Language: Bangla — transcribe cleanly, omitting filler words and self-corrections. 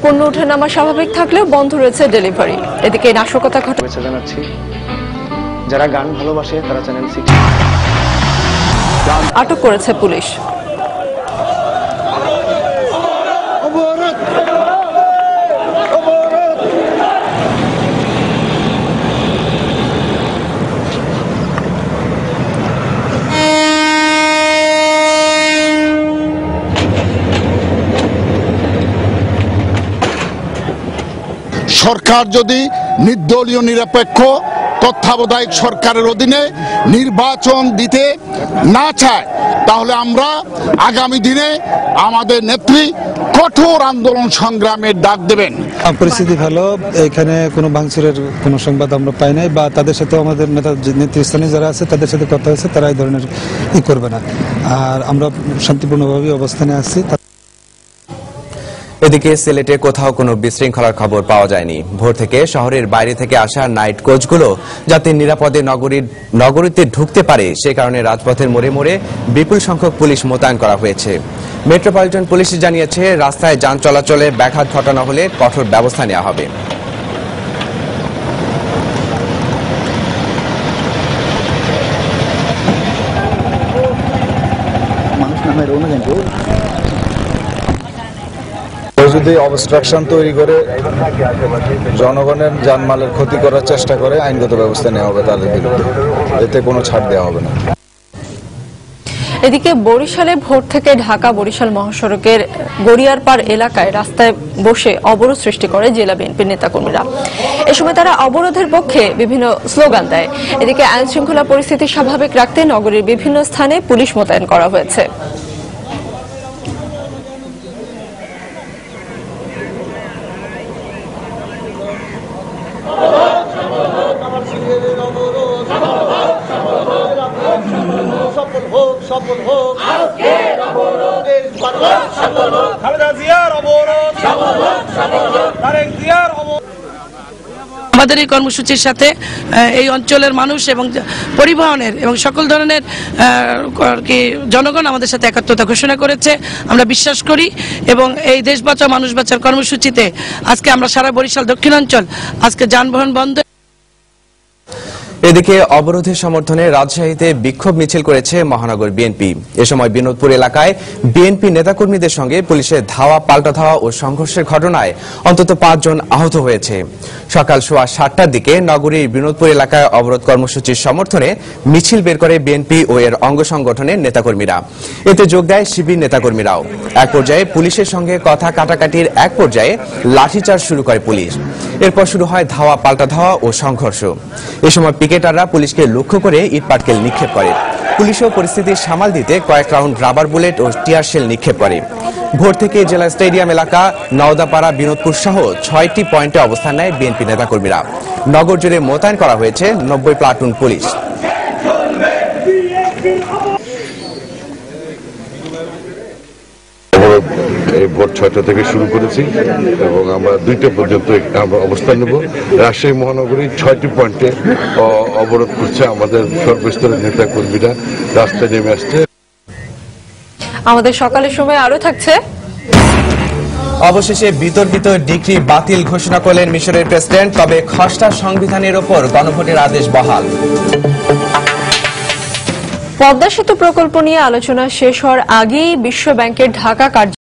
পণ্য ওঠানামা স্বাভাবিক থাকলেও বন্ধ রয়েছে ডেলিভারি। এদিকে নাশকতা ঘটনা জানাচ্ছি, যারা গান ভালোবাসে তারা চ্যানেল সিটি আটক করেছে পুলিশ। সরকার যদি নির্দলীয় নিরপেক্ষ তত্ত্বাবধায়ক সরকারের অধীনে নির্বাচন দিতে না চায়, তাহলে আমরা আগামী দিনে আমাদের নেত্রী কঠোর আন্দোলন সংগ্রামের ডাক দেবেন। পরিস্থিতি ভালো, এখানে কোনো ভাঙচুরের কোনো সংবাদ আমরা পাই নাই, বা তাদের সাথে আমাদের নেতৃস্থানীয় যারা আছে তাদের সাথে কথা হয়েছে, তারা এই ধরনের করবে না। আর আমরা শান্তিপূর্ণভাবে অবস্থানে আছি। এদিকে সিলেটে কোথাও কোনো বিশৃঙ্খলার খবর পাওয়া যায়নি। ভোর থেকে শহরের বাইরে থেকে আসা নাইট কোচগুলো যাতে নিরাপদে নগরীতে ঢুকতে পারে সে কারণে রাজপথের মোড়ে মোড়ে বিপুল সংখ্যক পুলিশ মোতায়েন করা হয়েছে। মেট্রোপলিটন পুলিশ জানিয়েছে, রাস্তায় যান চলাচলে ব্যাঘাত ঘটানো হলে কঠোর ব্যবস্থা নেওয়া হবে। যদি অবস্ট্রাকশন তৈরি করে জনগণের জানমালের ক্ষতি করার চেষ্টা করে, আইনগত ব্যবস্থা নেওয়া হবে তাদের বিরুদ্ধে, এতে কোনো ছাড় দেওয়া হবে না। এদিকে বরিশালে ভোর থেকে ঢাকা বরিশাল মহাসড়কের গড়িয়ারপাড় এলাকায় রাস্তায় বসে অবরোধ সৃষ্টি করে জেলা বিএনপির নেতাকর্মীরা। এ সময় তারা অবরোধের পক্ষে বিভিন্ন স্লোগান দেয়। এদিকে আইন শৃঙ্খলা পরিস্থিতি স্বাভাবিক রাখতে নগরীর বিভিন্ন স্থানে পুলিশ মোতায়েন করা হয়েছে। আমাদের এই কর্মসূচির সাথে এই অঞ্চলের মানুষ এবং পরিবহনের এবং সকল ধরনের জনগণ আমাদের সাথে একাত্মতা ঘোষণা করেছে। আমরা বিশ্বাস করি এবং এই দেশ বাঁচাও মানুষ বাঁচার কর্মসূচিতে আজকে আমরা সারা বরিশাল দক্ষিণাঞ্চল আজকে যানবাহন বন্ধ। এদিকে অবরোধের সমর্থনে রাজশাহীতে বিক্ষোভ মিছিল করেছে মহানগর বিএনপি। এ সময় বিনোদপুর এলাকায় বিএনপি নেতাকর্মীদের সঙ্গে পুলিশের ধাওয়া পাল্টা ধাওয়া ও সংঘর্ষের ঘটনায় অন্তত 5 জন আহত হয়েছে। সকাল 7:15টার দিকে নগরীর বিনোদপুর এলাকায় অবরোধ কর্মসূচির সমর্থনে মিছিল বের করে বিএনপি ও এর অঙ্গ সংগঠনের নেতাকর্মীরা। এতে যোগ দেয় শিবির নেতাকর্মীরাও। এক পর্যায়ে পুলিশের সঙ্গে কথা কাটাকাটির এক পর্যায়ে লাঠিচার্জ শুরু করে পুলিশ। এরপর শুরু হয় ধাওয়া পাল্টা ধাওয়া ও সংঘর্ষ। এ সময় পিকেটাররা পুলিশকে লক্ষ্য করে ইটপাটকেল নিক্ষেপ করে। পুলিশও পরিস্থিতি সামাল দিতে কয়েক রাউন্ড রাবার বুলেট ও টিয়ার শেল নিক্ষেপ করে। ভোর থেকে জেলা স্টেডিয়াম এলাকা, নওদাপাড়া, বিনোদপুর সহ 6টি পয়েন্টে অবস্থান নেয় বিএনপি নেতাকর্মীরা। নগর জুড়ে মোতায়েন করা হয়েছে 90 প্লাটুন পুলিশ। এই ভোর 6টা থেকে শুরু করেছি এবং আমরা 2টা পর্যন্ত আমরা অবস্থান নেব। রাজশাহী মহানগরীর 6টি পয়েন্টে অবরোধ করছে আমাদের সর্বস্তরের নেতা কর্মীরা, রাস্তায় নেমে আসছে। আমাদের সকালের সময় আরো থাকছে। অবশেষে বিতর্কিত ডিক্রি বাতিল ঘোষণা করলেন মিশরের প্রেসিডেন্ট, তবে খসড়া সংবিধানের ওপর গণভোটের আদেশ বহাল। পদ্মা সেতু প্রকল্প নিয়ে আলোচনা শেষ হওয়ার আগেই বিশ্ব ব্যাংকের ঢাকা কার্যালয়